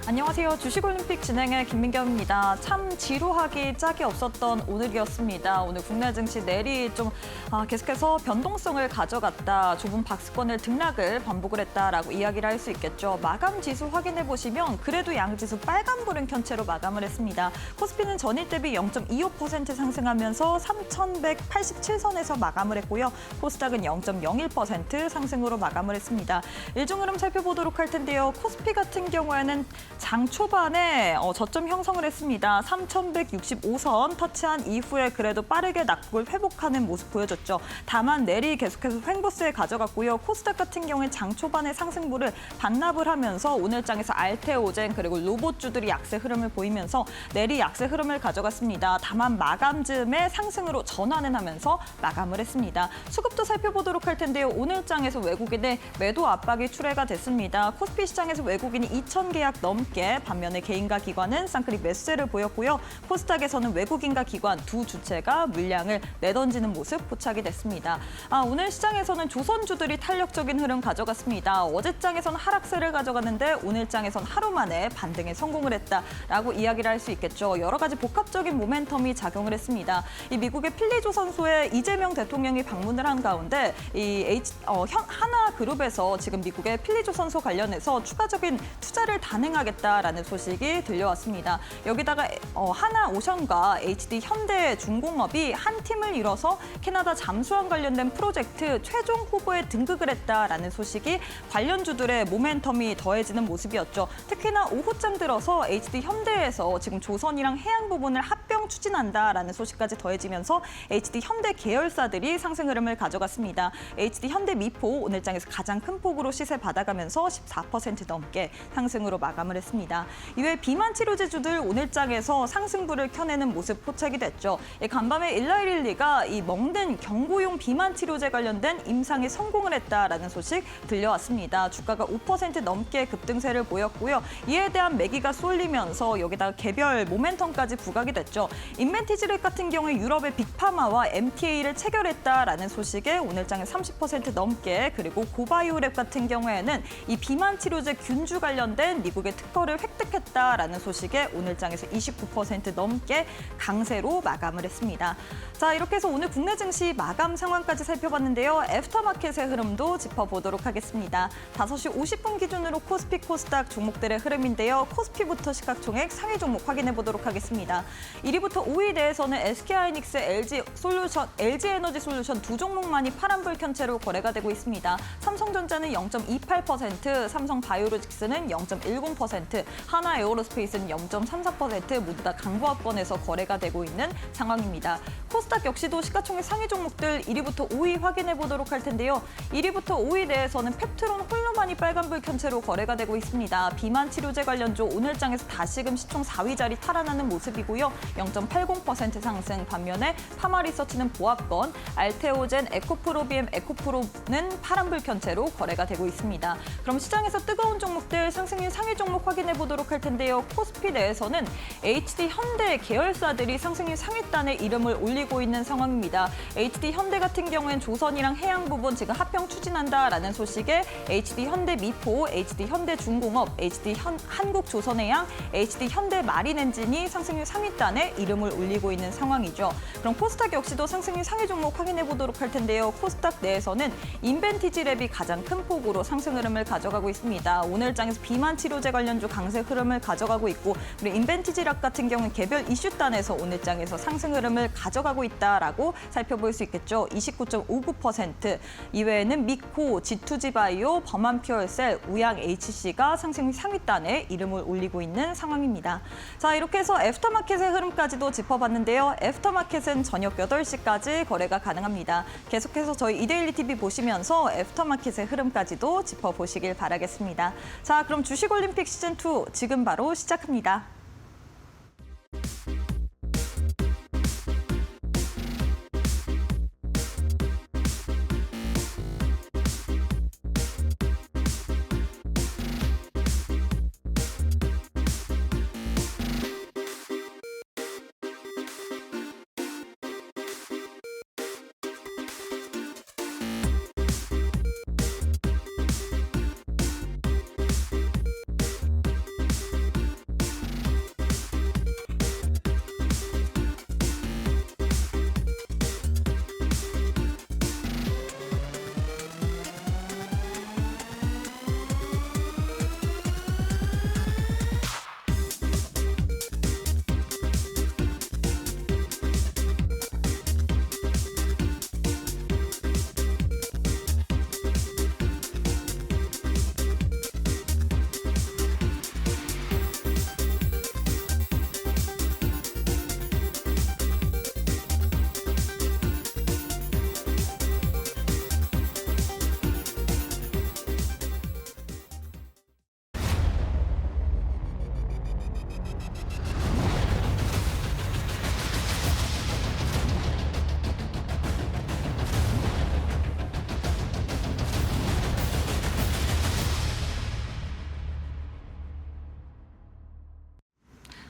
안녕하세요. 주식올림픽 진행의 김민경입니다. 참 지루하기 짝이 없었던 오늘이었습니다. 오늘 국내 증시 내리 좀 계속해서 변동성을 가져갔다. 좁은 박스권을 등락을 반복을 했다라고 이야기를 할 수 있겠죠. 마감 지수 확인해 보시면 그래도 양지수 빨간불은 켠 채로 마감을 했습니다. 코스피는 전일 대비 0.25% 상승하면서 3,187선에서 마감을 했고요. 코스닥은 0.01% 상승으로 마감을 했습니다. 일정 흐름 살펴보도록 할 텐데요. 코스피 같은 경우에는 장 초반에 저점 형성을 했습니다. 3,165선 터치한 이후에 그래도 빠르게 낙폭을 회복하는 모습 보여줬죠. 다만 내리 계속해서 횡보세에 가져갔고요. 코스닥 같은 경우에 장 초반에 상승분을 반납을 하면서 오늘 장에서 알테오젠 그리고 로봇주들이 약세 흐름을 보이면서 내리 약세 흐름을 가져갔습니다. 다만 마감 즈음에 상승으로 전환은 하면서 마감을 했습니다. 수급도 살펴보도록 할 텐데요. 오늘 장에서 외국인의 매도 압박이 출회가 됐습니다. 코스피 시장에서 외국인이 2,000계약 넘게, 반면에 개인과 기관은 쌍크리 매수세를 보였고요. 코스닥에서는 외국인과 기관 두 주체가 물량을 내던지는 모습 포착이 됐습니다. 오늘 시장에서는 조선주들이 탄력적인 흐름 가져갔습니다. 어제장에서는 하락세를 가져갔는데 오늘장에서는 하루 만에 반등에 성공을 했다라고 이야기를 할 수 있겠죠. 여러 가지 복합적인 모멘텀이 작용을 했습니다. 이 미국의 필리조선소에 이재명 대통령이 방문을 한 가운데 하나그룹에서 지금 미국의 필리조선소 관련해서 추가적인 투자를 단행하겠다라는 소식이 들려왔습니다. 여기다가 하나오션과 HD현대중공업이 한 팀을 이뤄서 캐나다 잠수함 관련된 프로젝트 최종 후보에 등극을 했다라는 소식이 관련주들의 모멘텀이 더해지는 모습이었죠. 특히나 오후장 들어서 HD현대에서 지금 조선이랑 해양 부분을 합병 추진한다라는 소식까지 더해지면서 HD현대 계열사들이 상승 흐름을 가져갔습니다. HD현대미포 오늘장에서 가장 큰 폭으로 시세 받아가면서 14% 넘게 상승으로 마감을 했습니다. 이외 비만 치료제주들 오늘장에서 상승부를 켜내는 모습 포착이 됐죠. 간밤에 일라이릴리가 이 먹는 경구용 비만 치료제 관련된 임상에 성공을 했다라는 소식 들려왔습니다. 주가가 5% 넘게 급등세를 보였고요. 이에 대한 매기가 쏠리면서 여기다가 개별 모멘텀까지 부각이 됐죠. 인벤티지렉 같은 경우에 유럽의 빅파마와 MTA를 체결했다라는 소식에 오늘장에 30% 넘게, 그리고 고바이오랩 같은 경우에는 이 비만 치료제 균주 관련된 미국의 특허를 획득했다라는 소식에 오늘장에서 29% 넘게 강세로 마감을 했습니다. 자, 이렇게 해서 오늘 국내 증시 마감 상황까지 살펴봤는데요. 애프터마켓의 흐름도 짚어보도록 하겠습니다. 5시 50분 기준으로 코스피, 코스닥 종목들의 흐름인데요. 코스피부터 시가총액 상위 종목 확인해 보도록 하겠습니다. 1위부터 5위 내에서는 SK하이닉스, LG에너지솔루션 두 종목만이 파란불 켠 채로 거래가 되고 있습니다. 삼성전자는 0.28%, 삼성바이오로직스는 0.10%, 하나에어로스페이스는 0.34% 모두 다 강보합권에서 거래가 되고 있는 상황입니다. 코스닥 역시도 시가총액 상위 종목들 1위부터 5위 확인해 보도록 할 텐데요. 1위부터 5위 내에서는 펩트론 홀로만이 빨간불 켠 채로 거래가 되고 있습니다. 비만 치료제 관련주 오늘장에서 다시금 시총 4위 자리 탈환하는 모습이고요. 0.80% 상승, 반면에 파마리서치는 보합권, 알테오젠, 에코프로비엠, 에코프로는 파란불 켠 채로 거래가 되고 있습니다. 그럼 시장에서 뜨거운 종목들 상승률 상위 종목 확인해 보도록 할 텐데요. 코스피 내에서는 HD현대 계열사들이 상승률 상위단에 이름을 올리고 있는 상황입니다. HD현대 같은 경우엔 조선이랑 해양 부분 지금 합병 추진한다라는 소식에 HD현대미포, HD현대중공업, HD한국조선해양, HD현대마린엔진이 상승률 상위단에 이름을 올리고 있는 상황이죠. 그럼 코스닥 역시도 상승률 상위 종목 확인해 보도록 할 텐데요. 코스닥 내에서는 인벤티지랩이 가장 큰 폭으로 상승 흐름을 가져가고 있습니다. 오늘장에서 비만 치료제 관련주 강세 흐름을 가져가고 있고, 그리고 인벤티지랩 같은 경우는 개별 이슈단에서 오늘장에서 상승 흐름을 가져가고 있다라고 살펴볼 수 있겠죠. 29.59%. 이외에는 미코, G2G바이오, 범한퓨얼셀, 우양HC가 상승 상위단에 이름을 올리고 있는 상황입니다. 자, 이렇게 해서 애프터마켓의 흐름까지도 짚어봤는데요. 애프터마켓은 저녁 8시까지 거래가 가능합니다. 계속해서 저희 이데일리 TV 보시면서 애프터마켓의 흐름까지도 짚어보시길 바라겠습니다. 자, 그럼 주식올림픽 시즌2 지금 바로 시작합니다.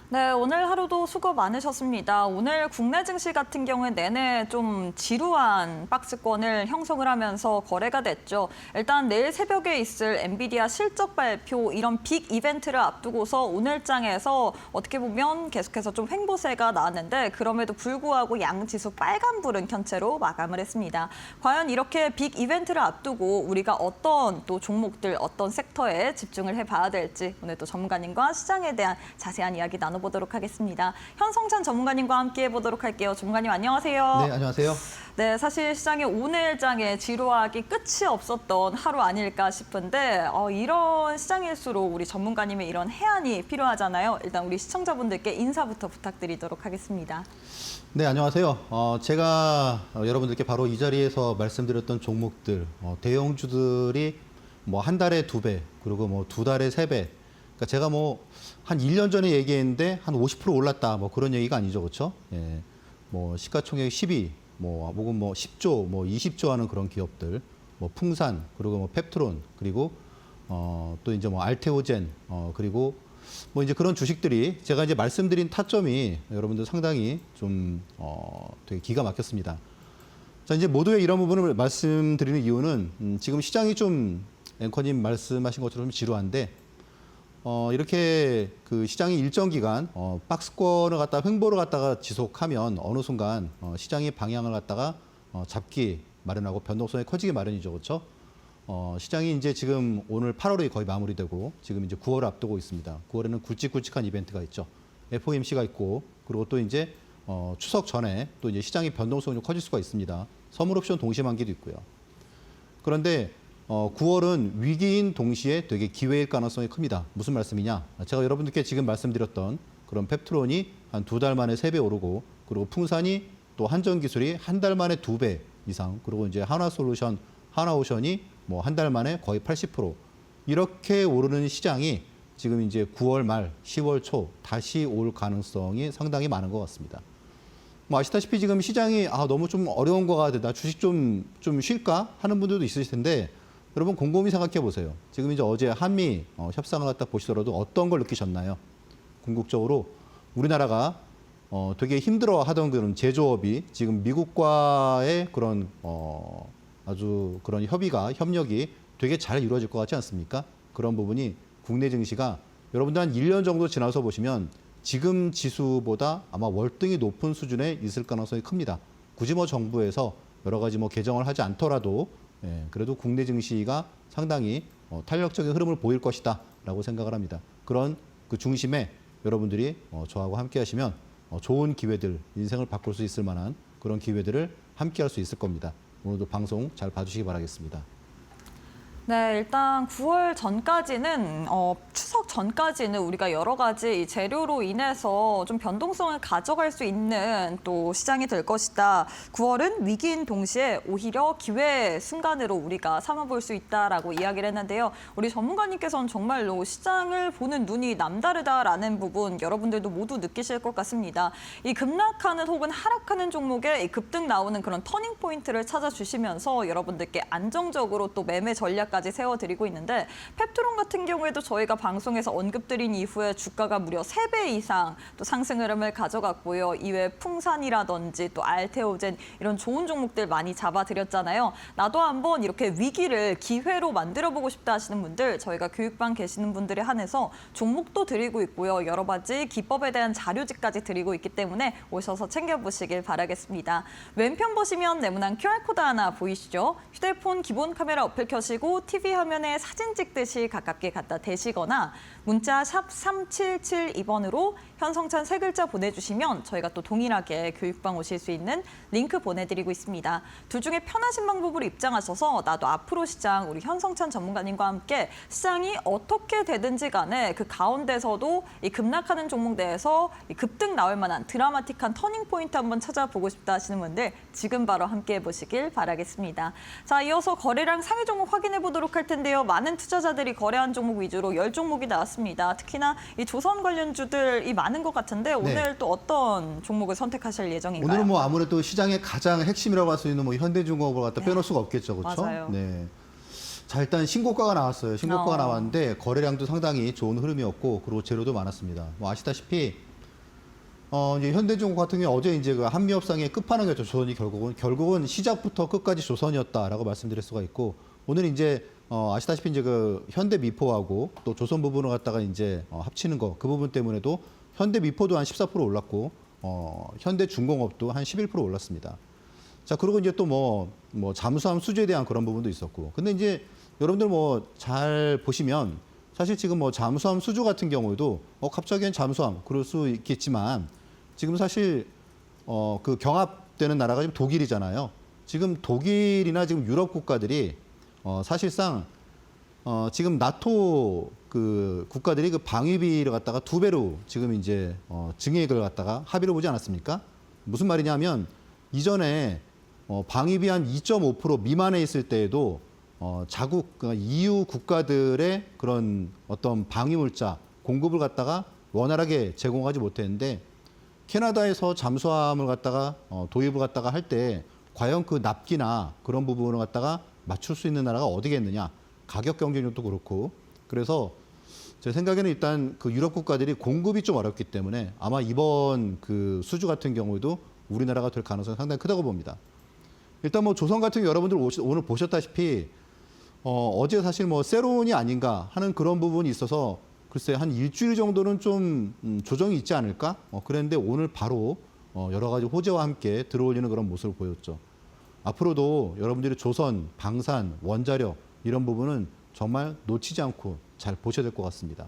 네, 오늘 하루도 수고 많으셨습니다. 오늘 국내 증시 같은 경우에 내내 좀 지루한 박스권을 형성을 하면서 거래가 됐죠. 일단 내일 새벽에 있을 엔비디아 실적 발표 이런 빅 이벤트를 앞두고서 오늘 장에서 어떻게 보면 계속해서 좀 횡보세가 나왔는데 그럼에도 불구하고 양지수 빨간불은 켠 채로 마감을 했습니다. 과연 이렇게 빅 이벤트를 앞두고 우리가 어떤 또 종목들, 어떤 섹터에 집중을 해봐야 될지 오늘 또 전문가님과 시장에 대한 자세한 이야기 나눠보도록 하겠습니다. 현성찬 전문가님과 함께 해보도록 할게요. 전문가님 안녕하세요. 네, 안녕하세요. 네, 사실 시장의 오늘 장에 지루하기 끝이 없었던 하루 아닐까 싶은데 이런 시장일수록 우리 전문가님의 이런 해안이 필요하잖아요. 일단 우리 시청자분들께 인사부터 부탁드리도록 하겠습니다. 네, 안녕하세요. 제가 여러분들께 바로 이 자리에서 말씀드렸던 종목들, 대형주들이 뭐 한 달에 2배, 그리고 뭐 2달에 3배. 그러니까 제가 뭐 한 1년 전에 얘기했는데 한 50% 올랐다, 뭐 그런 얘기가 아니죠, 그렇죠? 예, 뭐 시가총액 12, 혹은 뭐 10조, 뭐 20조 하는 그런 기업들, 뭐 풍산, 그리고 뭐 펩트론, 그리고 또 이제 뭐 알테오젠, 그리고 뭐 이제 그런 주식들이 제가 이제 말씀드린 타점이 여러분들 상당히 좀 되게 기가 막혔습니다. 자, 이제 모두의 이런 부분을 말씀드리는 이유는 지금 시장이 좀 앵커님 말씀하신 것처럼 지루한데 이렇게 그 시장이 일정 기간 박스권을 갖다가 횡보를 갖다가 지속하면 어느 순간 시장의 방향을 갖다가 잡기 마련하고 변동성이 커지기 마련이죠, 그렇죠? 시장이 이제 지금 오늘 8월이 거의 마무리되고 지금 이제 9월을 앞두고 있습니다. 9월에는 굵직굵직한 이벤트가 있죠. FOMC가 있고 그리고 또 이제 추석 전에 또 이제 시장의 변동성이 좀 커질 수가 있습니다. 선물 옵션 동시만기도 있고요. 그런데 9월은 위기인 동시에 되게 기회일 가능성이 큽니다. 무슨 말씀이냐? 제가 여러분들께 지금 말씀드렸던 그런 펩트론이 한 2달 만에 3배 오르고 그리고 풍산이 또 한전기술이 한 달 만에 2배 이상 그리고 이제 하나솔루션, 하나오션이 뭐 한 달 만에 거의 80% 이렇게 오르는 시장이 지금 이제 9월 말, 10월 초 다시 올 가능성이 상당히 많은 것 같습니다. 뭐 아시다시피 지금 시장이 너무 좀 어려운 것 같아. 나 주식 좀 쉴까 하는 분들도 있으실 텐데 여러분 곰곰이 생각해 보세요. 지금 이제 어제 한미 협상을 갖다 보시더라도 어떤 걸 느끼셨나요? 궁극적으로 우리나라가 되게 힘들어하던 그런 제조업이 지금 미국과의 그런 아주 그런 협력이 되게 잘 이루어질 것 같지 않습니까? 그런 부분이 국내 증시가 여러분들 한 1년 정도 지나서 보시면 지금 지수보다 아마 월등히 높은 수준에 있을 가능성이 큽니다. 굳이 뭐 정부에서 여러 가지 뭐 개정을 하지 않더라도 그래도 국내 증시가 상당히 탄력적인 흐름을 보일 것이다라고 생각을 합니다. 그런 그 중심에 여러분들이 저하고 함께 하시면 좋은 기회들, 인생을 바꿀 수 있을 만한 그런 기회들을 함께 할 수 있을 겁니다. 오늘도 방송 잘 봐주시기 바라겠습니다. 네, 일단 9월 전까지는 추석 전까지는 우리가 여러 가지 이 재료로 인해서 좀 변동성을 가져갈 수 있는 또 시장이 될 것이다. 9월은 위기인 동시에 오히려 기회 순간으로 우리가 삼아볼 수 있다라고 이야기를 했는데요. 우리 전문가님께서는 정말로 시장을 보는 눈이 남다르다라는 부분 여러분들도 모두 느끼실 것 같습니다. 이 급락하는 혹은 하락하는 종목에 이 급등 나오는 그런 터닝 포인트를 찾아주시면서 여러분들께 안정적으로 또 매매 전략 까지 세워드리고 있는데 펩트론 같은 경우에도 저희가 방송에서 언급드린 이후에 주가가 무려 3배 이상 또 상승 흐름을 가져갔고요. 이외에 풍산이라든지 또 알테오젠 이런 좋은 종목들 많이 잡아드렸잖아요. 나도 한번 이렇게 위기를 기회로 만들어보고 싶다 하시는 분들 저희가 교육방 계시는 분들에 한해서 종목도 드리고 있고요. 여러 가지 기법에 대한 자료집까지 드리고 있기 때문에 오셔서 챙겨보시길 바라겠습니다. 왼편 보시면 네모난 QR코드 하나 보이시죠? 휴대폰 기본 카메라 어플 켜시고 TV 화면에 사진 찍듯이 가깝게 갖다 대시거나 문자 샵 3772번으로 현성찬 세 글자 보내주시면 저희가 또 동일하게 교육방 오실 수 있는 링크 보내드리고 있습니다. 둘 중에 편하신 방법으로 입장하셔서 나도 앞으로 시장 우리 현성찬 전문가님과 함께 시장이 어떻게 되든지 간에 그 가운데서도 이 급락하는 종목 내에서 급등 나올 만한 드라마틱한 터닝 포인트 한번 찾아보고 싶다 하시는 분들 지금 바로 함께 해보시길 바라겠습니다. 자, 이어서 거래량 상위 종목 확인해 보도록 할 텐데요. 많은 투자자들이 거래한 종목 위주로 10종목이 나왔습니다. 특히나 이 조선 관련주들이 많은 것 같은데 오늘 또 어떤 종목을 선택하실 예정인가요? 오늘은 뭐 아무래도 시장의 가장 핵심이라고 할 수 있는 뭐 현대중공업을 갖다 빼놓을 수가 없겠죠, 그렇죠? 맞아요. 네. 자, 일단 신고가가 나왔어요. 신고가가 나왔는데 거래량도 상당히 좋은 흐름이었고 그리고 재료도 많았습니다. 뭐 아시다시피 이제 현대중공 같은 경우 어제 이제 그 한미협상의 끝판왕이었죠. 조선이 결국은 시작부터 끝까지 조선이었다라고 말씀드릴 수가 있고 오늘 이제 아시다시피 이제 그 현대미포하고 또 조선 부분을 갖다가 이제 합치는 거 그 부분 때문에도 현대미포도 한 14% 올랐고 현대중공업도 한 11% 올랐습니다. 자, 그리고 이제 또 뭐 잠수함 수주에 대한 그런 부분도 있었고. 근데 이제 여러분들 뭐 잘 보시면 사실 지금 뭐 잠수함 수주 같은 경우에도 갑자기는 잠수함 그럴 수 있겠지만 지금 사실 그 경합되는 나라가 지금 독일이잖아요. 지금 독일이나 지금 유럽 국가들이 사실상 지금 나토 그 국가들이 그 방위비를 갖다가 2배로 지금 이제 증액을 갖다가 합의를 보지 않았습니까? 무슨 말이냐면 이전에 방위비 한 2.5% 미만에 있을 때에도 자국 그러니까 EU 국가들의 그런 어떤 방위물자 공급을 갖다가 원활하게 제공하지 못했는데 캐나다에서 잠수함을 갖다가 도입을 갖다가 할 때 과연 그 납기나 그런 부분을 갖다가 맞출 수 있는 나라가 어디겠느냐 가격 경쟁력도 그렇고 그래서 제 생각에는 일단 그 유럽 국가들이 공급이 좀 어렵기 때문에 아마 이번 그 수주 같은 경우에도 우리나라가 될 가능성이 상당히 크다고 봅니다. 일단 뭐 조선 같은 경우 여러분들 오늘 보셨다시피 어제 사실 뭐 세론이 아닌가 하는 그런 부분이 있어서 글쎄 한 일주일 정도는 좀 조정이 있지 않을까? 그랬는데 오늘 바로 여러 가지 호재와 함께 들어올리는 그런 모습을 보였죠. 앞으로도 여러분들이 조선, 방산, 원자력 이런 부분은 정말 놓치지 않고 잘 보셔야 될 것 같습니다.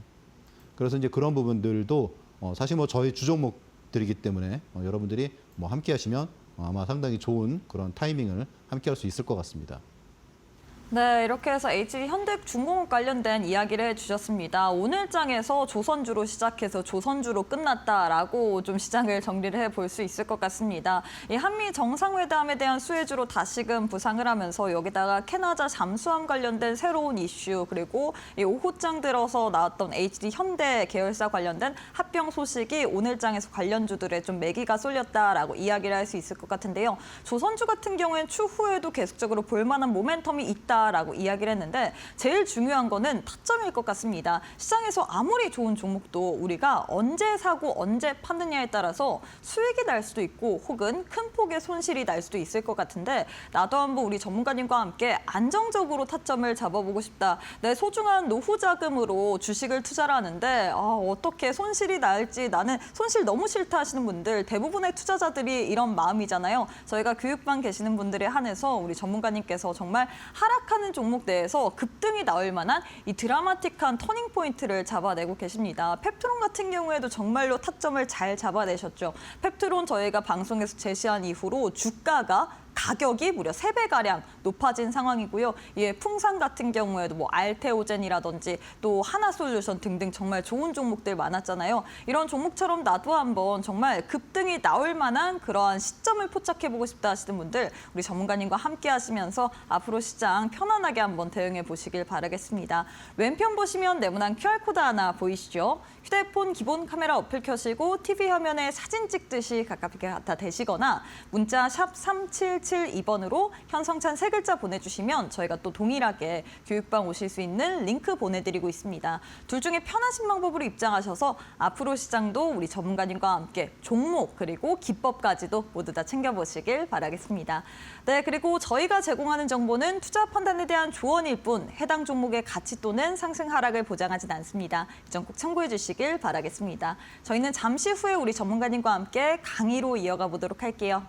그래서 이제 그런 부분들도 사실 뭐 저희 주종목들이기 때문에 여러분들이 뭐 함께 하시면 아마 상당히 좋은 그런 타이밍을 함께 할 수 있을 것 같습니다. 네, 이렇게 해서 HD 현대중공업 관련된 이야기를 해주셨습니다. 오늘 장에서 조선주로 시작해서 조선주로 끝났다라고 좀 시장을 정리를 해볼 수 있을 것 같습니다. 이 한미 정상회담에 대한 수혜주로 다시금 부상을 하면서 여기다가 캐나다 잠수함 관련된 새로운 이슈 그리고 이 오후장 들어서 나왔던 HD 현대 계열사 관련된 합병 소식이 오늘 장에서 관련주들에 좀 매기가 쏠렸다라고 이야기를 할 수 있을 것 같은데요. 조선주 같은 경우에는 추후에도 계속적으로 볼만한 모멘텀이 있다. 라고 이야기를 했는데 제일 중요한 거는 타점일 것 같습니다. 시장에서 아무리 좋은 종목도 우리가 언제 사고 언제 파느냐에 따라서 수익이 날 수도 있고 혹은 큰 폭의 손실이 날 수도 있을 것 같은데 나도 한번 우리 전문가님과 함께 안정적으로 타점을 잡아보고 싶다. 내 소중한 노후 자금으로 주식을 투자를 하는데 어떻게 손실이 날지 나는 손실 너무 싫다 하시는 분들 대부분의 투자자들이 이런 마음이잖아요. 저희가 교육반 계시는 분들에 한해서 우리 전문가님께서 정말 하락하는 종목 내에서 급등이 나올 만한 이 드라마틱한 터닝 포인트를 잡아내고 계십니다. 펩트론 같은 경우에도 정말로 타점을 잘 잡아내셨죠. 펩트론 저희가 방송에서 제시한 이후로 주가가 가격이 무려 3배가량 높아진 상황이고요. 예, 풍산 같은 경우에도 뭐 알테오젠이라든지 또 하나솔루션 등등 정말 좋은 종목들 많았잖아요. 이런 종목처럼 나도 한번 정말 급등이 나올 만한 그러한 시점을 포착해보고 싶다 하시는 분들 우리 전문가님과 함께 하시면서 앞으로 시장 편안하게 한번 대응해 보시길 바라겠습니다. 왼편 보시면 네모난 QR코드 하나 보이시죠? 휴대폰 기본 카메라 어플 켜시고 TV 화면에 사진 찍듯이 가깝게 갖다 대시거나 문자 샵 3772번으로 현성찬 3글자 보내주시면 저희가 또 동일하게 교육방 오실 수 있는 링크 보내드리고 있습니다. 둘 중에 편하신 방법으로 입장하셔서 앞으로 시장도 우리 전문가님과 함께 종목 그리고 기법까지도 모두 다 챙겨보시길 바라겠습니다. 네, 그리고 저희가 제공하는 정보는 투자 판단에 대한 조언일 뿐 해당 종목의 가치 또는 상승 하락을 보장하진 않습니다. 이 점 꼭 참고해 주시길 바라겠습니다. 저희는 잠시 후에 우리 전문가님과 함께 강의로 이어가 보도록 할게요.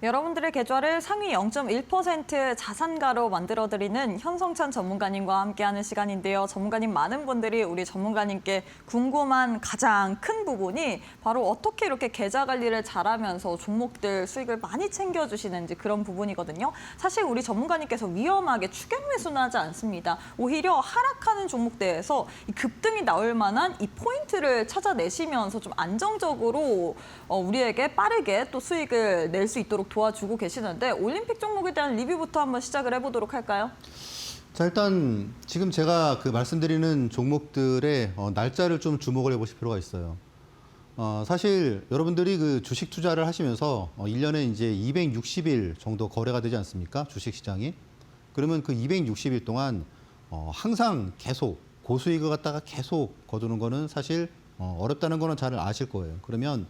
여러분들의 계좌를 상위 0.1% 자산가로 만들어드리는 현성찬 전문가님과 함께하는 시간인데요. 전문가님, 많은 분들이 우리 전문가님께 궁금한 가장 큰 부분이 바로 어떻게 이렇게 계좌 관리를 잘하면서 종목들 수익을 많이 챙겨주시는지 그런 부분이거든요. 사실 우리 전문가님께서 위험하게 추격 매수는 하지 않습니다. 오히려 하락하는 종목대에서 이 급등이 나올 만한 이 포인트를 찾아내시면서 좀 안정적으로 우리에게 빠르게 또 수익을 낼 수 있도록 도와주고 계시는데 올림픽 종목에 대한 리뷰부터 한번 시작을 해보도록 할까요? 자, 일단 지금 제가 그 말씀드리는 종목들의 날짜를 좀 주목을 해보실 필요가 있어요. 사실 여러분들이 그 주식 투자를 하시면서 1년에 이제 260일 정도 거래가 되지 않습니까? 주식 시장이. 그러면 그 260일 동안 항상 계속 고수익을 갖다가 계속 거두는 거는 사실 어렵다는 거는 잘 아실 거예요. 그러면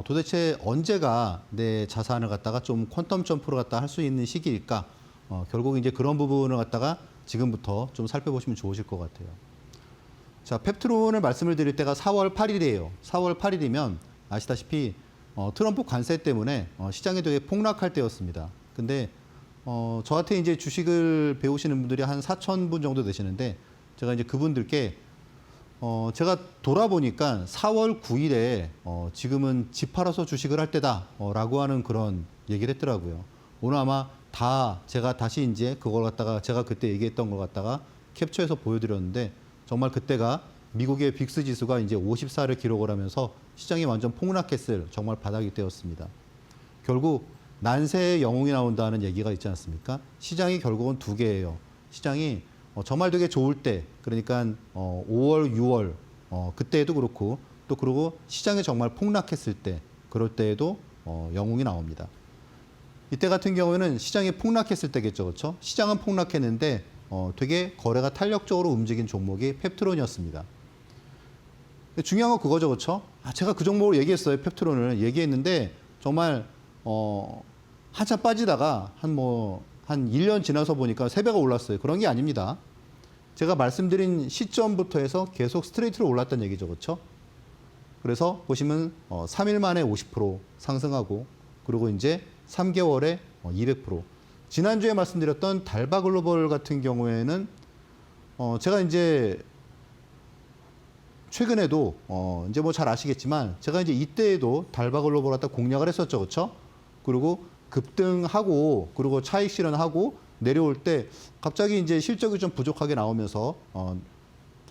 도대체 언제가 내 자산을 갖다가 좀 퀀텀 점프를 갖다 할 수 있는 시기일까? 결국 이제 그런 부분을 갖다가 지금부터 좀 살펴보시면 좋으실 것 같아요. 자, 펩트론을 말씀을 드릴 때가 4월 8일이에요. 4월 8일이면 아시다시피 트럼프 관세 때문에 시장이 되게 폭락할 때였습니다. 근데 저한테 이제 주식을 배우시는 분들이 한 4,000분 정도 되시는데 제가 이제 그분들께 제가 돌아보니까 4월 9일에 지금은 집 팔아서 주식을 할 때다라고 하는 그런 얘기를 했더라고요. 오늘 아마 다 제가 다시 이제 그걸 갖다가 제가 그때 얘기했던 걸 갖다가 캡처해서 보여드렸는데 정말 그때가 미국의 빅스 지수가 이제 54를 기록을 하면서 시장이 완전 폭락했을 정말 바닥이 되었습니다. 결국 난세의 영웅이 나온다는 얘기가 있지 않습니까? 시장이 결국은 두 개예요. 시장이 정말 되게 좋을 때, 그러니까 5월, 6월 그때에도 그렇고 또 그리고 시장이 정말 폭락했을 때, 그럴 때에도 영웅이 나옵니다. 이때 같은 경우에는 시장이 폭락했을 때겠죠, 그렇죠? 시장은 폭락했는데 되게 거래가 탄력적으로 움직인 종목이 펩트론이었습니다. 중요한 건 그거죠, 그렇죠? 제가 그 종목을 얘기했어요, 펩트론을 얘기했는데 정말 한참 빠지다가 한 1년 지나서 보니까 3배가 올랐어요. 그런 게 아닙니다. 제가 말씀드린 시점부터 해서 계속 스트레이트로 올랐다는 얘기죠. 그렇죠? 그래서 보시면 3일 만에 50% 상승하고 그리고 이제 3개월에 200%. 지난주에 말씀드렸던 달바글로벌 같은 경우에는 제가 이제 최근에도 이제 뭐 잘 아시겠지만 제가 이제 이때에도 달바글로벌 갖다 공략을 했었죠. 그렇죠? 그리고 급등하고 그리고 차익 실현하고 내려올 때 갑자기 이제 실적이 좀 부족하게 나오면서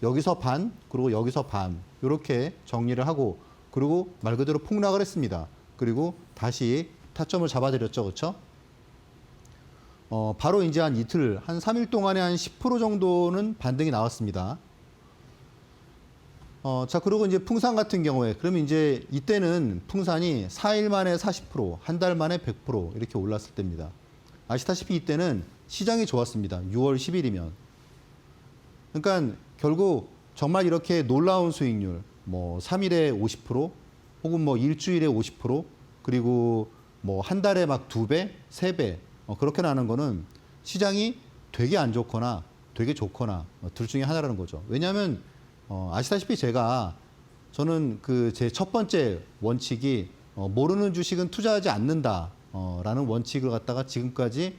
여기서 반 그리고 여기서 반 이렇게 정리를 하고 그리고 말 그대로 폭락을 했습니다. 그리고 다시 타점을 잡아드렸죠. 그렇죠? 바로 이제 한 이틀, 한 3일 동안에 한 10% 정도는 반등이 나왔습니다. 자, 그리고 이제 풍산 같은 경우에, 그러면 이제 이때는 풍산이 4일 만에 40%, 한 달 만에 100% 이렇게 올랐을 때입니다. 아시다시피 이때는 시장이 좋았습니다. 6월 10일이면. 그러니까 결국 정말 이렇게 놀라운 수익률, 뭐 3일에 50%, 혹은 뭐 일주일에 50%, 그리고 뭐 한 달에 막 2배, 3배, 그렇게 나는 거는 시장이 되게 안 좋거나 되게 좋거나 둘 중에 하나라는 거죠. 왜냐하면 아시다시피 저는 그 제 첫 번째 원칙이 모르는 주식은 투자하지 않는다라는 원칙을 갖다가 지금까지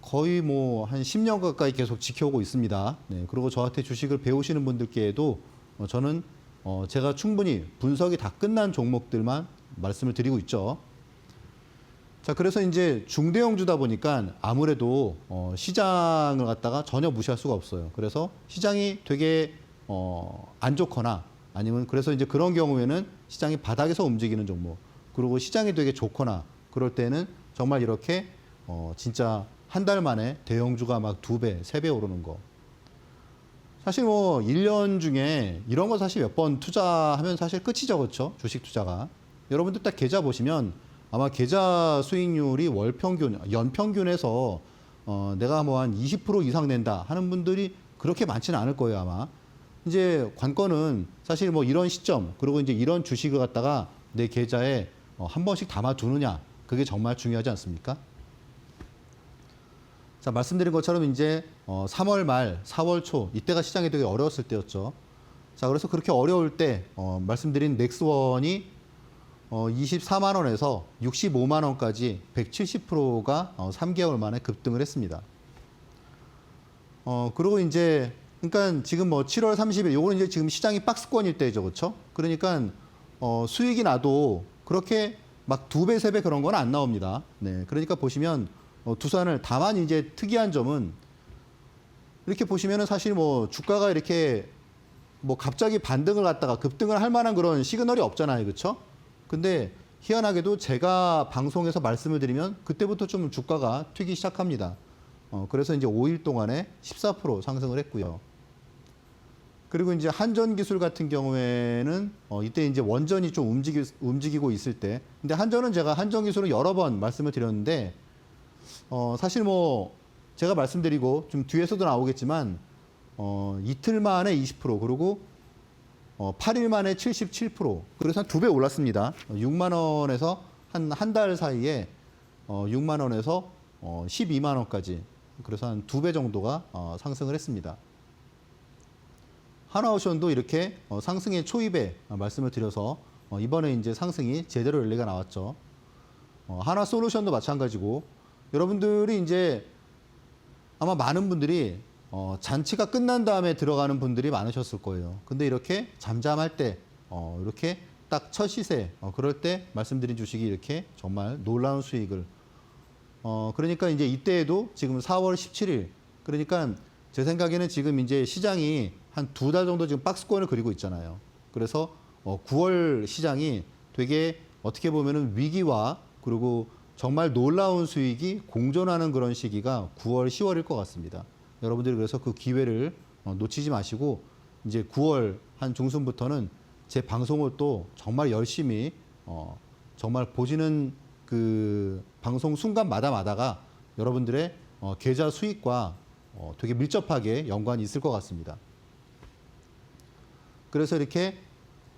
거의 뭐 한 10년 가까이 계속 지켜오고 있습니다. 네, 그리고 저한테 주식을 배우시는 분들께도 저는 제가 충분히 분석이 다 끝난 종목들만 말씀을 드리고 있죠. 자, 그래서 이제 중대형주다 보니까 아무래도 시장을 갖다가 전혀 무시할 수가 없어요. 그래서 시장이 되게 안 좋거나 아니면 그래서 이제 그런 경우에는 시장이 바닥에서 움직이는 종목 그리고 시장이 되게 좋거나 그럴 때는 정말 이렇게 진짜 한 달 만에 대형주가 막 2배, 3배 오르는 거. 사실 뭐 1년 중에 이런 거 사실 몇 번 투자하면 사실 끝이죠. 그렇죠? 주식 투자가. 여러분들 딱 계좌 보시면 아마 계좌 수익률이 월 평균, 연 평균에서 내가 뭐 한 20% 이상 낸다 하는 분들이 그렇게 많지는 않을 거예요, 아마. 이제 관건은 사실 뭐 이런 시점, 그리고 이제 이런 주식을 갖다가 내 계좌에 한 번씩 담아두느냐, 그게 정말 중요하지 않습니까? 자, 말씀드린 것처럼 이제 3월 말, 4월 초, 이때가 시장이 되게 어려웠을 때였죠. 자, 그래서 그렇게 어려울 때, 말씀드린 넥스원이 24만 원에서 65만 원까지 170%가 3개월 만에 급등을 했습니다. 그리고 이제 그러니까 지금 뭐 7월 30일 요거는 이제 지금 시장이 박스권일 때죠. 그렇죠? 그러니까 수익이 나도 그렇게 막 2배, 3배 그런 건 안 나옵니다. 네. 그러니까 보시면 두산을 다만 이제 특이한 점은 이렇게 보시면은 사실 뭐 주가가 이렇게 뭐 갑자기 반등을 갖다가 급등을 할 만한 그런 시그널이 없잖아요. 그렇죠? 근데 희한하게도 제가 방송에서 말씀을 드리면 그때부터 좀 주가가 튀기 시작합니다. 그래서 이제 5일 동안에 14% 상승을 했고요. 그리고 이제 한전기술 같은 경우에는 이때 이제 원전이 좀 움직이고 있을 때, 근데 한전은 제가 한전기술은 여러 번 말씀을 드렸는데 사실 뭐 제가 말씀드리고 좀 뒤에서도 나오겠지만 이틀 만에 20% 그리고 8일 만에 77% 그래서 한 2배 올랐습니다. 6만 원에서 한 달 사이에 6만 원에서 12만 원까지 그래서 한 2배 정도가 상승을 했습니다. 하나오션도 이렇게 상승의 초입에 말씀을 드려서 이번에 이제 상승이 제대로 열리가 나왔죠. 하나솔루션도 마찬가지고 여러분들이 이제 아마 많은 분들이 잔치가 끝난 다음에 들어가는 분들이 많으셨을 거예요. 근데 이렇게 잠잠할 때 이렇게 딱 첫 시세 그럴 때 말씀드린 주식이 이렇게 정말 놀라운 수익을 그러니까 이제 이때에도 지금 4월 17일 그러니까 제 생각에는 지금 이제 시장이 한 2달 정도 지금 박스권을 그리고 있잖아요. 그래서 9월 시장이 되게 어떻게 보면은 위기와 그리고 정말 놀라운 수익이 공존하는 그런 시기가 9월, 10월일 것 같습니다. 여러분들이 그래서 그 기회를 놓치지 마시고 이제 9월 한 중순부터는 제 방송을 또 정말 열심히 정말 보시는 그 방송 순간마다가 여러분들의 계좌 수익과 되게 밀접하게 연관이 있을 것 같습니다. 그래서 이렇게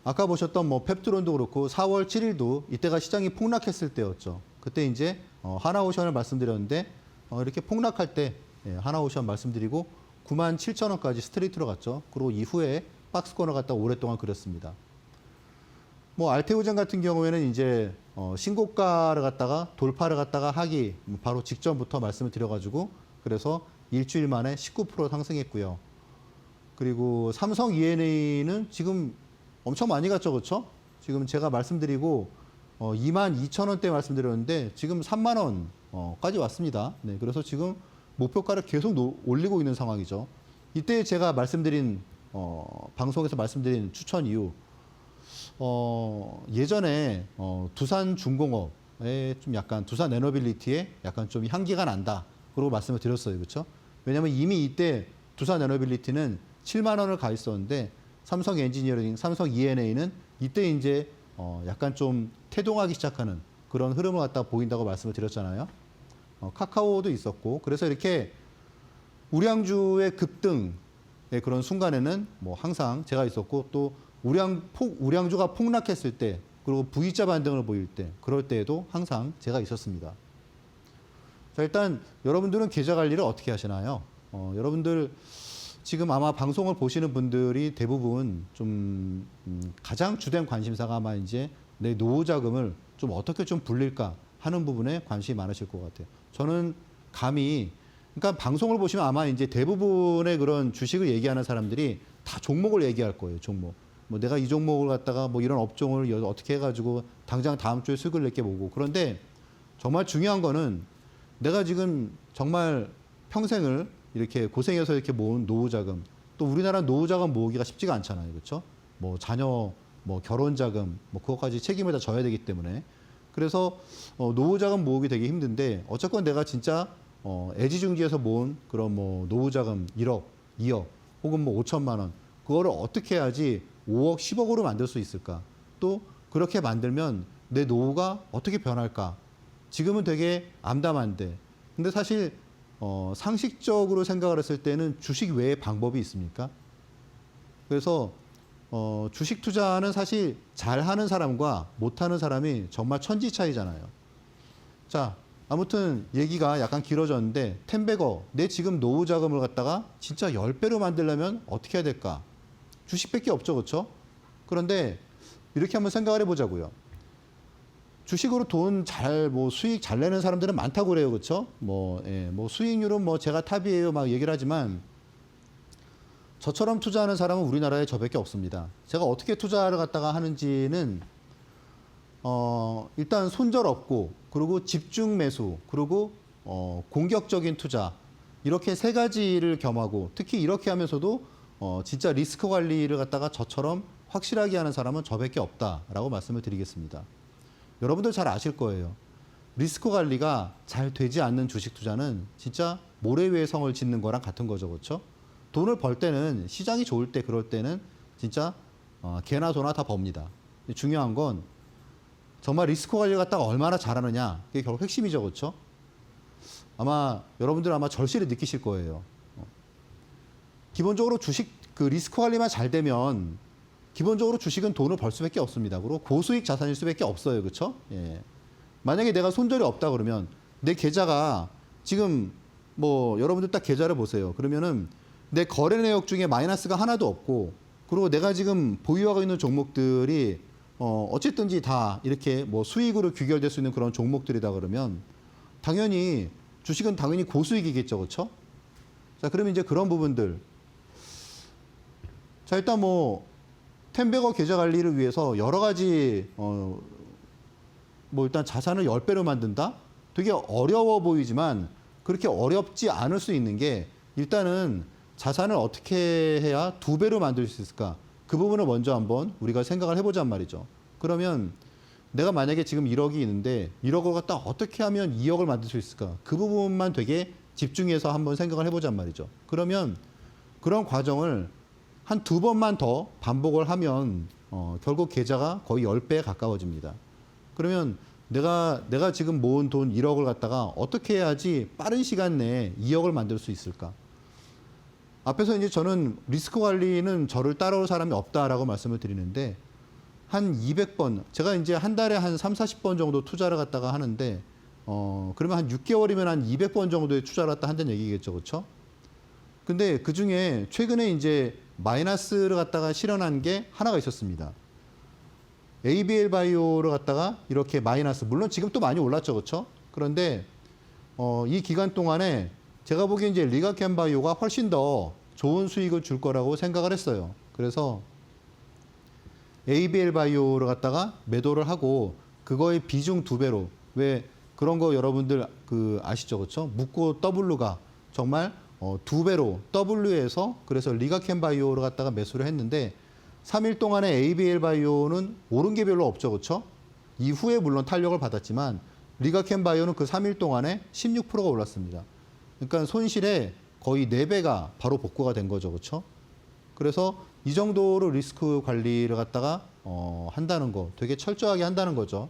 아까 보셨던 뭐 펩트론도 그렇고 4월 7일도 이때가 시장이 폭락했을 때였죠. 그때 이제 하나오션을 말씀드렸는데 이렇게 폭락할 때 하나오션 말씀드리고 97,000원까지 스트레이트로 갔죠. 그리고 이후에 박스권을 갖다 오랫동안 그렸습니다. 뭐 알테오젠 같은 경우에는 이제 신고가를 갖다가 돌파를 갖다가 하기 바로 직전부터 말씀을 드려가지고 그래서 일주일 만에 19% 상승했고요. 그리고 삼성 E&A는 지금 엄청 많이 갔죠, 그렇죠? 지금 제가 말씀드리고 22,000원대 말씀드렸는데 지금 3만 원까지 왔습니다. 네, 그래서 지금 목표가를 계속 올리고 있는 상황이죠. 이때 제가 말씀드린 방송에서 말씀드린 추천 이유 예전에 두산중공업에 좀 약간 두산 에너빌리티에 약간 좀 향기가 난다. 그러고 말씀을 드렸어요, 그렇죠? 왜냐하면 이미 이때 두산 에너빌리티는 7만 원을 가 있었는데 삼성 엔지니어링, 삼성 E&A는 이때 이제 약간 좀 태동하기 시작하는 그런 흐름을 갖다 보인다고 말씀을 드렸잖아요. 카카오도 있었고 그래서 이렇게 우량주의 급등의 그런 순간에는 뭐 항상 제가 있었고 또 우량주가 폭락했을 때 그리고 V자 반등을 보일 때 그럴 때에도 항상 제가 있었습니다. 자, 일단 여러분들은 계좌 관리를 어떻게 하시나요? 여러분들 지금 아마 방송을 보시는 분들이 대부분 좀 가장 주된 관심사가 아마 이제 내 노후 자금을 좀 어떻게 좀 불릴까 하는 부분에 관심이 많으실 것 같아요. 저는 감히 그러니까 방송을 보시면 아마 이제 대부분의 그런 주식을 얘기하는 사람들이 다 종목을 얘기할 거예요. 종목. 뭐 내가 이 종목을 갖다가 뭐 이런 업종을 어떻게 해가지고 당장 다음 주에 수익을 낼게 보고 그런데 정말 중요한 거는 내가 지금 정말 평생을 이렇게 고생해서 이렇게 모은 노후 자금 또 우리나라 노후 자금 모으기가 쉽지가 않잖아요. 그렇죠? 뭐 자녀 뭐 결혼 자금 뭐 그것까지 책임을 다 져야 되기 때문에 그래서 노후 자금 모으기 되게 힘든데 어쨌건 내가 진짜 애지중지에서 모은 그런 뭐 노후 자금 1억, 2억 혹은 뭐 5천만 원 그거를 어떻게 해야지 5억, 10억으로 만들 수 있을까? 또 그렇게 만들면 내 노후가 어떻게 변할까? 지금은 되게 암담한데 근데 사실 상식적으로 생각을 했을 때는 주식 외에 방법이 있습니까? 그래서 주식 투자는 사실 잘하는 사람과 못하는 사람이 정말 천지 차이잖아요. 자, 아무튼 얘기가 약간 길어졌는데 텐베거 내 지금 노후 자금을 갖다가 진짜 10배로 만들려면 어떻게 해야 될까? 주식밖에 없죠, 그렇죠? 그런데 이렇게 한번 생각을 해보자고요. 주식으로 돈 잘, 뭐 수익 잘 내는 사람들은 많다고 그래요. 그렇죠? 뭐, 예, 뭐 수익률은 뭐 제가 탑이에요. 막 얘기를 하지만 저처럼 투자하는 사람은 우리나라에 저밖에 없습니다. 제가 어떻게 투자를 갖다가 하는지는 일단 손절 없고, 그리고 집중 매수, 그리고 공격적인 투자, 이렇게 세 가지를 겸하고, 특히 이렇게 하면서도 진짜 리스크 관리를 갖다가 저처럼 확실하게 하는 사람은 저밖에 없다라고 말씀을 드리겠습니다. 여러분들 잘 아실 거예요. 리스크 관리가 잘 되지 않는 주식 투자는 진짜 모래 위에 성을 짓는 거랑 같은 거죠. 그렇죠? 돈을 벌 때는, 시장이 좋을 때, 그럴 때는 진짜 개나 소나 다 법니다. 중요한 건 정말 리스크 관리를 갖다가 얼마나 잘하느냐, 그게 결국 핵심이죠. 그렇죠? 아마 여러분들 아마 절실히 느끼실 거예요. 기본적으로 주식 그 리스크 관리만 잘 되면 기본적으로 주식은 돈을 벌 수밖에 없습니다. 그리고 고수익 자산일 수밖에 없어요. 그렇죠? 예. 만약에 내가 손절이 없다 그러면 내 계좌가 지금 뭐 여러분들 딱 계좌를 보세요. 그러면은 내 거래 내역 중에 마이너스가 하나도 없고, 그리고 내가 지금 보유하고 있는 종목들이 어쨌든지 다 이렇게 뭐 수익으로 귀결될 수 있는 그런 종목들이다 그러면 당연히 주식은 당연히 고수익이겠죠. 그렇죠? 자, 그러면 이제 그런 부분들. 자, 일단 뭐 텐베거 계좌 관리를 위해서 여러 가지 뭐 일단 자산을 10배로 만든다? 되게 어려워 보이지만 그렇게 어렵지 않을 수 있는 게, 일단은 자산을 어떻게 해야 2배로 만들 수 있을까? 그 부분을 먼저 한번 우리가 생각을 해보자는 말이죠. 그러면 내가 만약에 지금 1억이 있는데 1억을 갖다 어떻게 하면 2억을 만들 수 있을까? 그 부분만 되게 집중해서 한번 생각을 해보자는 말이죠. 그러면 그런 과정을 한 2번만 더 반복을 하면 결국 계좌가 거의 10배에 가까워집니다. 그러면 내가 지금 모은 돈 1억을 갖다가 어떻게 해야지 빠른 시간 내에 2억을 만들 수 있을까? 앞에서 이제 저는 리스크 관리는 저를 따라올 사람이 없다라고 말씀을 드리는데, 한 200번, 제가 이제 한 달에 한 3, 40번 정도 투자를 갖다가 하는데, 그러면 한 6개월이면 한 200번 정도의 투자를 갖다 한다는 얘기겠죠. 그렇죠? 근데 그 중에 최근에 이제 마이너스를 갖다가 실현한 게 하나가 있었습니다. ABL 바이오를 갖다가 이렇게 마이너스, 물론 지금 또 많이 올랐죠. 그렇죠? 그런데 이 기간 동안에 제가 보기엔 이제 리가켄 바이오가 훨씬 더 좋은 수익을 줄 거라고 생각을 했어요. 그래서 ABL 바이오를 갖다가 매도를 하고, 그거의 비중 2배로, 왜 그런 거 여러분들 그 아시죠? 그렇죠? 묻고 W가 정말 2배로 W에서, 그래서 리가켄 바이오를 갖다가 매수를 했는데 3일 동안에 ABL 바이오는 오른 게 별로 없죠. 그렇죠? 이후에 물론 탄력을 받았지만 리가켄 바이오는 그 3일 동안에 16%가 올랐습니다. 그러니까 손실의 거의 4배가 바로 복구가 된 거죠. 그렇죠? 그래서 이 정도로 리스크 관리를 갖다가 한다는 거, 되게 철저하게 한다는 거죠.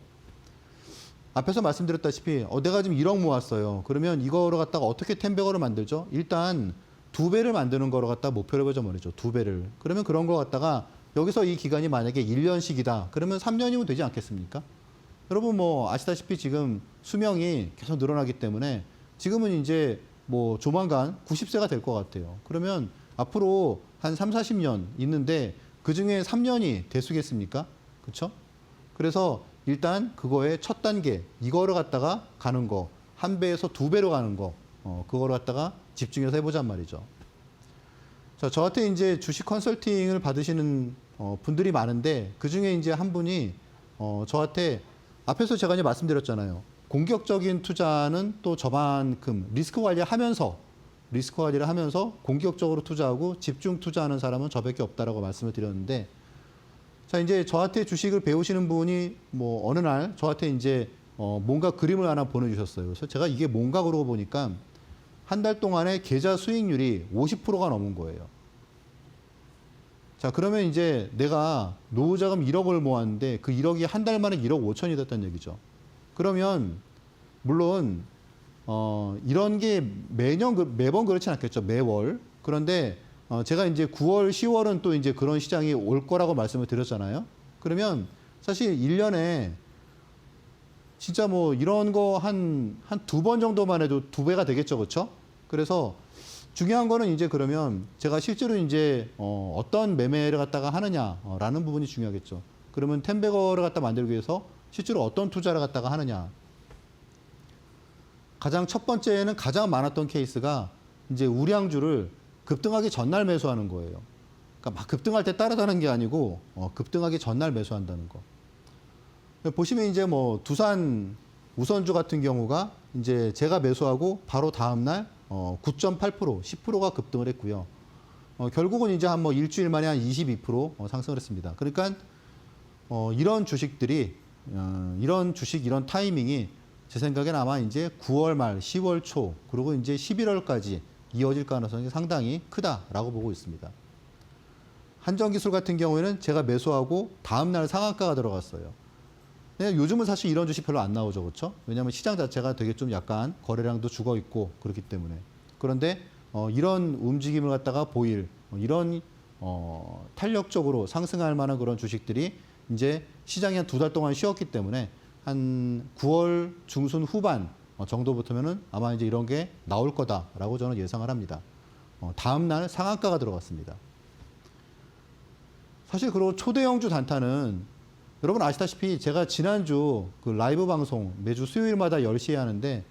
앞에서 말씀드렸다시피 내가 지금 1억 모았어요. 그러면 이거를 갖다가 어떻게 10배거를 만들죠? 일단 2배를 만드는 거를 갖다가 목표를 해보자 말이죠. 2배를. 그러면 그런 거 갖다가 여기서 이 기간이 만약에 1년씩이다. 그러면 3년이면 되지 않겠습니까? 여러분 뭐 아시다시피 지금 수명이 계속 늘어나기 때문에 지금은 이제 뭐 조만간 90세가 될 것 같아요. 그러면 앞으로 한 3, 40년 있는데 그 중에 3년이 대수겠습니까? 그렇죠? 그래서 일단 그거의 첫 단계, 이거를 갖다가 가는 거, 1배에서 2배로 가는 거, 그거를 갖다가 집중해서 해보잔 말이죠. 자, 저한테 이제 주식 컨설팅을 받으시는 분들이 많은데, 그 중에 이제 한 분이 저한테, 앞에서 제가 이제 말씀드렸잖아요. 공격적인 투자는 또 저만큼 리스크 관리를 하면서 공격적으로 투자하고 집중 투자하는 사람은 저밖에 없다라고 말씀을 드렸는데, 자, 이제 저한테 주식을 배우시는 분이 뭐 어느 날 저한테 이제 뭔가 그림을 하나 보내주셨어요. 그래서 제가 이게 뭔가 그러고 보니까 한 달 동안에 계좌 수익률이 50%가 넘은 거예요. 자, 그러면 이제 내가 노후자금 1억을 모았는데 그 1억이 한 달 만에 1억 5천이 됐다는 얘기죠. 그러면 물론 이런 게 매번 그렇진 않겠죠. 매월. 그런데 제가 이제 9월, 10월은 또 이제 그런 시장이 올 거라고 말씀을 드렸잖아요. 그러면 사실 1년에 진짜 뭐 이런 거 한 2번 정도만 해도 2배가 되겠죠. 그렇죠? 그래서 중요한 거는 이제 그러면 제가 실제로 이제 어떤 매매를 갖다가 하느냐라는 부분이 중요하겠죠. 그러면 텐베거를 갖다 만들기 위해서 실제로 어떤 투자를 갖다가 하느냐. 가장 첫 번째는 가장 많았던 케이스가 이제 우량주를 급등하기 전날 매수하는 거예요. 그러니까 막 급등할 때 따라가는 게 아니고 급등하기 전날 매수한다는 거. 보시면 이제 뭐 두산 우선주 같은 경우가 이제 제가 매수하고 바로 다음 날 9.8% 10%가 급등을 했고요. 결국은 이제 한 뭐 일주일 만에 한 22% 상승을 했습니다. 그러니까 이런 주식들이 이런 주식 이런 타이밍이 제 생각엔 아마 이제 9월 말 10월 초 그리고 이제 11월까지 이어질 가능성이 상당히 크다라고 보고 있습니다. 한정기술 같은 경우에는 제가 매수하고 다음 날 상한가가 들어갔어요. 네, 요즘은 사실 이런 주식 별로 안 나오죠, 그렇죠? 왜냐하면 시장 자체가 되게 좀 약간 거래량도 죽어 있고 그렇기 때문에. 그런데 이런 움직임을 갖다가 보일 이런 탄력적으로 상승할 만한 그런 주식들이 이제 시장이 한 2달 동안 쉬었기 때문에 한 9월 중순 후반 정도부터면은 아마 이제 이런 게 나올 거다라고 저는 예상을 합니다. 다음 날 상한가가 들어갔습니다. 사실 그리고 초대형주 단타는 여러분 아시다시피 제가 지난주 그 라이브 방송 매주 수요일마다 10시에 하는데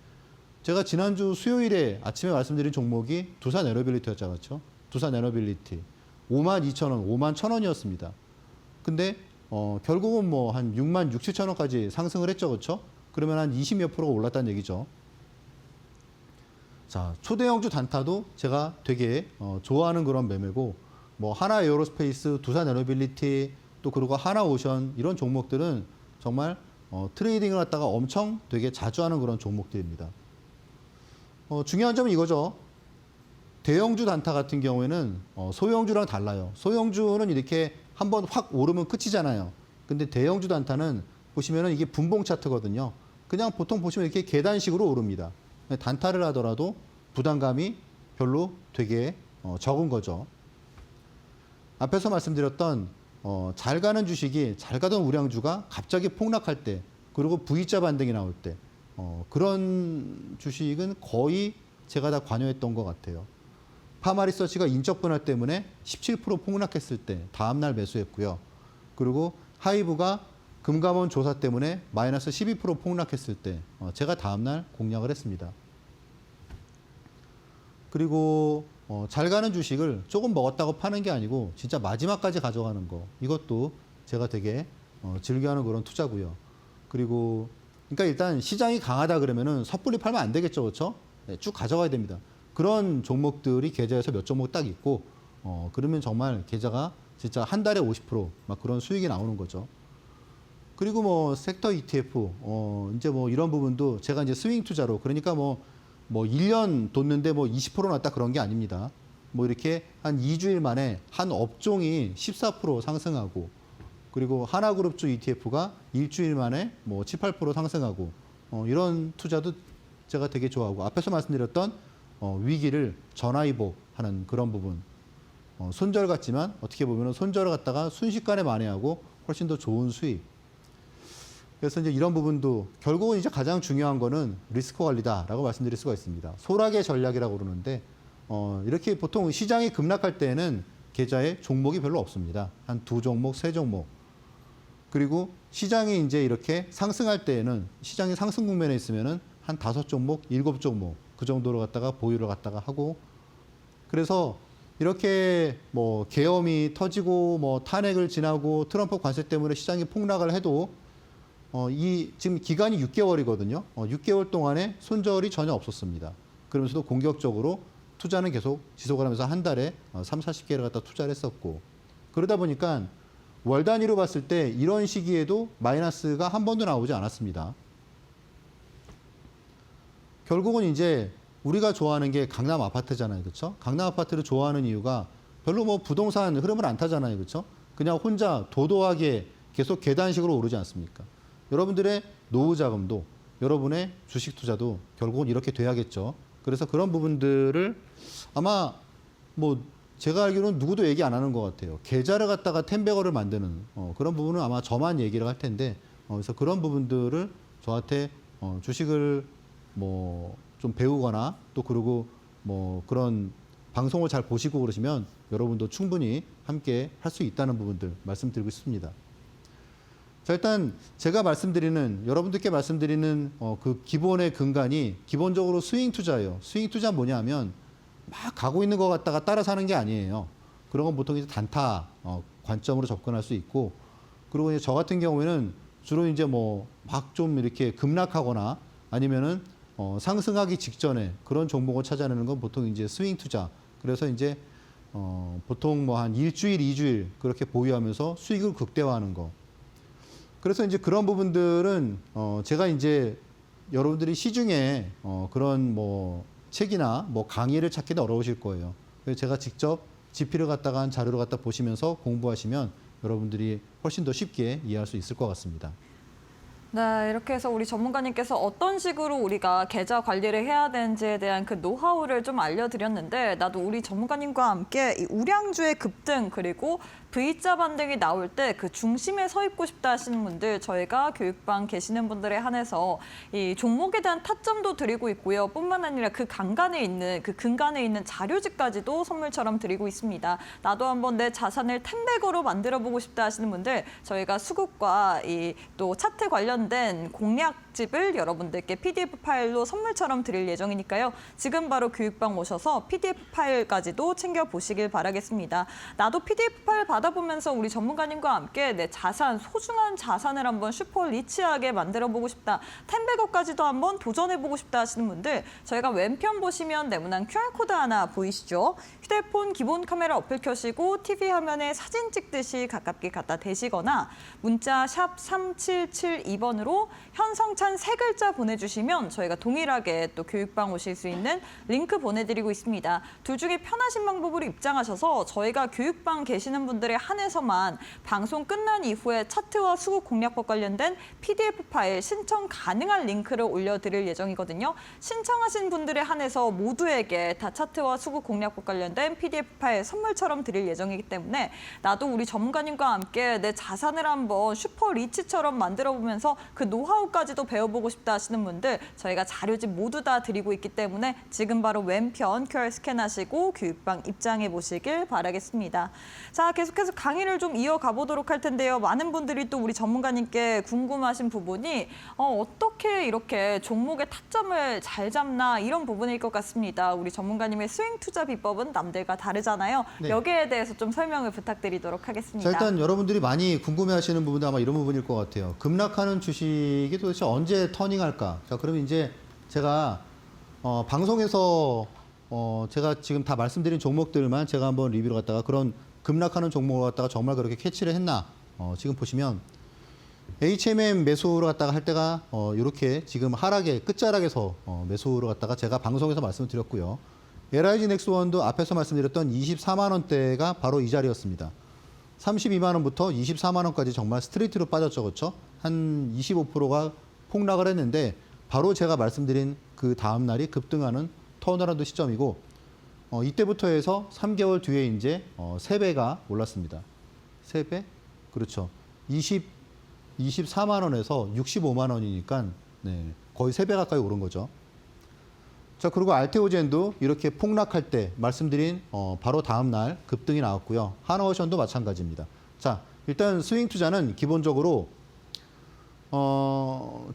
제가 지난주 수요일에 아침에 말씀드린 종목이 두산 에너빌리티였죠. 그렇죠? 두산 에너빌리티 52,000원, 51,000원이었습니다. 근데 결국은 뭐 한 6만 6, 7천 원까지 상승을 했죠. 그렇죠? 그러면 한 20몇 프로가 올랐다는 얘기죠. 자, 초대형주 단타도 제가 되게 좋아하는 그런 매매고 뭐 하나 에어로스페이스, 두산 에너빌리티 또 그리고 하나오션 이런 종목들은 정말 트레이딩을 갖다가 엄청 되게 자주 하는 그런 종목들입니다. 중요한 점은 이거죠. 대형주 단타 같은 경우에는 소형주랑 달라요. 소형주는 이렇게 한번 확 오르면 끝이잖아요. 근데 대형주 단타는 보시면은 이게 분봉 차트거든요. 그냥 보통 보시면 이렇게 계단식으로 오릅니다. 단타를 하더라도 부담감이 별로 되게 적은 거죠. 앞에서 말씀드렸던 잘 가는 주식이 잘 가던 우량주가 갑자기 폭락할 때 그리고 V자 반등이 나올 때 그런 주식은 거의 제가 다 관여했던 것 같아요. 파마리서치가 인적 분할 때문에 17% 폭락했을 때 다음날 매수했고요. 그리고 하이브가 금감원 조사 때문에 마이너스 12% 폭락했을 때 제가 다음날 공략을 했습니다. 그리고 잘 가는 주식을 조금 먹었다고 파는 게 아니고 진짜 마지막까지 가져가는 거 이것도 제가 되게 즐겨하는 그런 투자고요. 그리고 그러니까 일단 시장이 강하다 그러면은 섣불리 팔면 안 되겠죠, 그렇죠? 네, 쭉 가져가야 됩니다. 그런 종목들이 계좌에서 몇 종목 딱 있고 그러면 정말 계좌가 진짜 한 달에 50% 그런 수익이 나오는 거죠. 그리고 뭐 섹터 ETF 이제 뭐 이런 부분도 제가 이제 스윙 투자로 그러니까 뭐 1년 뒀는데 뭐 20% 났다 그런 게 아닙니다. 뭐 이렇게 한 2주일 만에 한 업종이 14% 상승하고 그리고 하나그룹주 ETF가 일주일 만에 뭐 7, 8% 상승하고 이런 투자도 제가 되게 좋아하고 앞에서 말씀드렸던 위기를 전화위복하는 그런 부분 손절 같지만 어떻게 보면 손절을 갖다가 순식간에 만회하고 훨씬 더 좋은 수익. 그래서 이제 이런 부분도 결국은 이제 가장 중요한 거는 리스크 관리다라고 말씀드릴 수가 있습니다. 소락의 전략이라고 그러는데 이렇게 보통 시장이 급락할 때에는 계좌에 종목이 별로 없습니다. 한 2종목, 3종목. 그리고 시장이 이제 이렇게 상승할 때에는 시장이 상승 국면에 있으면은 한 5종목, 7종목 그 정도로 갖다가 보유를 갖다가 하고 그래서 이렇게 뭐 계엄이 터지고 뭐 탄핵을 지나고 트럼프 관세 때문에 시장이 폭락을 해도 이 지금 기간이 6개월이거든요. 6개월 동안에 손절이 전혀 없었습니다. 그러면서도 공격적으로 투자는 계속 지속을 하면서 한 달에 3, 40개를 갖다 투자를 했었고 그러다 보니까 월 단위로 봤을 때 이런 시기에도 마이너스가 한 번도 나오지 않았습니다. 결국은 이제 우리가 좋아하는 게 강남 아파트잖아요. 그렇죠? 강남 아파트를 좋아하는 이유가 별로 뭐 부동산 흐름을 안 타잖아요. 그렇죠? 그냥 혼자 도도하게 계속 계단식으로 오르지 않습니까? 여러분들의 노후 자금도 여러분의 주식 투자도 결국은 이렇게 돼야겠죠. 그래서 그런 부분들을 아마 뭐 제가 알기로는 누구도 얘기 안 하는 것 같아요. 계좌를 갖다가 텐베거를 만드는 그런 부분은 아마 저만 얘기를 할 텐데 그래서 그런 부분들을 저한테 주식을 뭐 좀 배우거나 또 그리고 뭐 그런 방송을 잘 보시고 그러시면 여러분도 충분히 함께 할 수 있다는 부분들 말씀드리고 싶습니다. 자, 일단 제가 여러분들께 말씀드리는 그 기본의 근간이 기본적으로 스윙 투자예요. 스윙 투자 뭐냐면 막 가고 있는 것 같다가 따라 사는 게 아니에요. 그런 건 보통 이제 단타 관점으로 접근할 수 있고, 그리고 이제 저 같은 경우에는 주로 이제 뭐 막 좀 이렇게 급락하거나 아니면은 상승하기 직전에 그런 종목을 찾아내는 건 보통 이제 스윙 투자. 그래서 이제 보통 뭐 한 일주일, 이주일 그렇게 보유하면서 수익을 극대화하는 거. 그래서 이제 그런 부분들은 제가 이제 여러분들이 시중에 그런 뭐 책이나 뭐 강의를 찾기도 어려우실 거예요. 그래서 제가 직접 지필을 갖다가 한 자료를 갖다 보시면서 공부하시면 여러분들이 훨씬 더 쉽게 이해할 수 있을 것 같습니다. 네, 이렇게 해서 우리 전문가님께서 어떤 식으로 우리가 계좌 관리를 해야 되는지에 대한 그 노하우를 좀 알려드렸는데, 나도 우리 전문가님과 함께 이 우량주의 급등 그리고 V자 반등이 나올 때 그 중심에 서 있고 싶다 하시는 분들, 저희가 교육방 계시는 분들에 한해서 이 종목에 대한 타점도 드리고 있고요. 뿐만 아니라 그 근간에 있는 자료집까지도 선물처럼 드리고 있습니다. 나도 한번 내 자산을 10배으로 만들어보고 싶다 하시는 분들, 저희가 수급과 이 또 차트 관련된 공략집을 여러분들께 PDF 파일로 선물처럼 드릴 예정이니까요. 지금 바로 교육방 오셔서 PDF 파일까지도 챙겨보시길 바라겠습니다. 나도 PDF 파일 받아보면서 우리 전문가님과 함께 내 자산, 소중한 자산을 한번 슈퍼 리치하게 만들어보고 싶다, 10배거까지도 한번 도전해보고 싶다 하시는 분들, 저희가 왼편 보시면 네모난 QR코드 하나 보이시죠? 휴대폰 기본 카메라 어플 켜시고 TV 화면에 사진 찍듯이 가깝게 갖다 대시거나 문자 샵 3772번으로 현성찬 3글자 보내주시면 저희가 동일하게 또 교육방 오실 수 있는 링크 보내드리고 있습니다. 둘 중에 편하신 방법으로 입장하셔서 저희가 교육방 계시는 분들에 한해서만 방송 끝난 이후에 차트와 수급 공략법 관련된 PDF 파일 신청 가능한 링크를 올려드릴 예정이거든요. 신청하신 분들에 한해서 모두에게 다 차트와 수급 공략법 관련된 PDF 파일 선물처럼 드릴 예정이기 때문에 나도 우리 전문가님과 함께 내 자산을 한번 슈퍼 리치처럼 만들어보면서 그 노하우까지도 배워보고 싶다 하시는 분들, 저희가 자료집 모두 다 드리고 있기 때문에 지금 바로 왼편 QR 스캔하시고 교육방 입장해 보시길 바라겠습니다. 자, 계속해서 강의를 좀 이어가 보도록 할 텐데요. 많은 분들이 또 우리 전문가님께 궁금하신 부분이 어떻게 이렇게 종목의 타점을 잘 잡나, 이런 부분일 것 같습니다. 우리 전문가님의 스윙 투자 비법은 남들과 다르잖아요. 네. 여기에 대해서 좀 설명을 부탁드리도록 하겠습니다. 자, 일단 여러분들이 많이 궁금해하시는 부분도 아마 이런 부분일 것 같아요. 급락하는 주식이 도대체 언제 터닝할까? 자, 그러면 이제 제가 방송에서 제가 지금 다 말씀드린 종목들만 제가 한번 리뷰를 갖다가 그런 급락하는 종목을 갖다가 정말 그렇게 캐치를 했나? 지금 보시면 HMM 매수를 갖다가 할 때가 이렇게 지금 하락의 끝자락에서 매수를 갖다가 제가 방송에서 말씀을 드렸고요. LIG 넥스원도 앞에서 말씀드렸던 24만 원대가 바로 이 자리였습니다. 32만 원부터 24만 원까지 정말 스트레이트로 빠졌죠, 그렇죠? 한 25%가 폭락을 했는데 바로 제가 말씀드린 그 다음 날이 급등하는 턴어라운드 시점이고, 이때부터 해서 3개월 뒤에 이제 3배가 올랐습니다. 3배? 그렇죠. 24만 원에서 65만 원이니까 네, 거의 3배 가까이 오른 거죠. 자, 그리고 알테오젠도 이렇게 폭락할 때 말씀드린 바로 다음 날 급등이 나왔고요. 하나오션도 마찬가지입니다. 자, 일단 스윙 투자는 기본적으로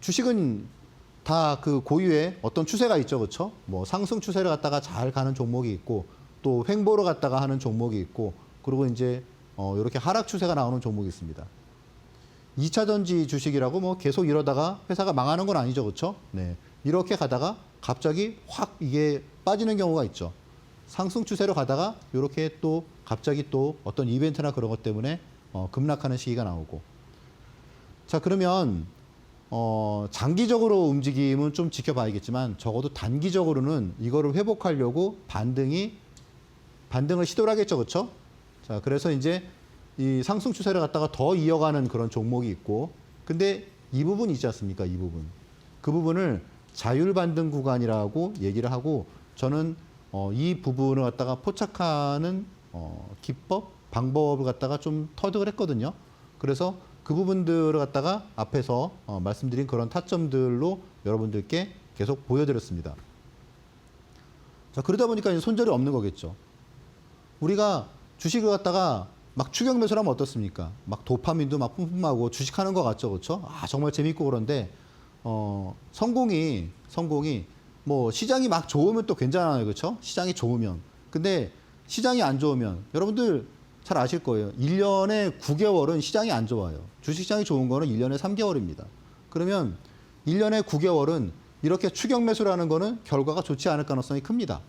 주식은 다 그 고유의 어떤 추세가 있죠, 그렇죠? 뭐 상승 추세를 갖다가 잘 가는 종목이 있고, 또 횡보를 갖다가 하는 종목이 있고, 그리고 이제 이렇게 하락 추세가 나오는 종목이 있습니다. 2차 전지 주식이라고 뭐 계속 이러다가 회사가 망하는 건 아니죠, 그렇죠? 네, 이렇게 가다가 갑자기 확 이게 빠지는 경우가 있죠. 상승 추세로 가다가 이렇게 또 갑자기 또 어떤 이벤트나 그런 것 때문에 급락하는 시기가 나오고. 자, 그러면 장기적으로 움직임은 좀 지켜봐야겠지만 적어도 단기적으로는 이거를 회복하려고 반등을 시도를 하겠죠, 그렇죠? 자, 그래서 이제 이 상승 추세를 갖다가 더 이어가는 그런 종목이 있고, 근데 이 부분 있지 않습니까? 이 부분. 그 부분을 자율 반등 구간이라고 얘기를 하고, 저는 이 부분을 갖다가 포착하는 기법, 방법을 갖다가 좀 터득을 했거든요. 그래서 그 부분들을 갖다가 앞에서 말씀드린 그런 타점들로 여러분들께 계속 보여드렸습니다. 자, 그러다 보니까 이제 손절이 없는 거겠죠. 우리가 주식을 갖다가 막 추격 매수를 하면 어떻습니까? 막 도파민도 막 뿜뿜하고 주식하는 것 같죠, 그렇죠? 아, 정말 재밌고 그런데 성공이 뭐 시장이 막 좋으면 또 괜찮아요, 그렇죠? 시장이 좋으면. 근데 시장이 안 좋으면 여러분들 잘 아실 거예요. 1년에 9개월은 시장이 안 좋아요. 주식시장이 좋은 거는 1년에 3개월입니다. 그러면 1년에 9개월은 이렇게 추격 매수를 하는 거는 결과가 좋지 않을 가능성이 큽니다.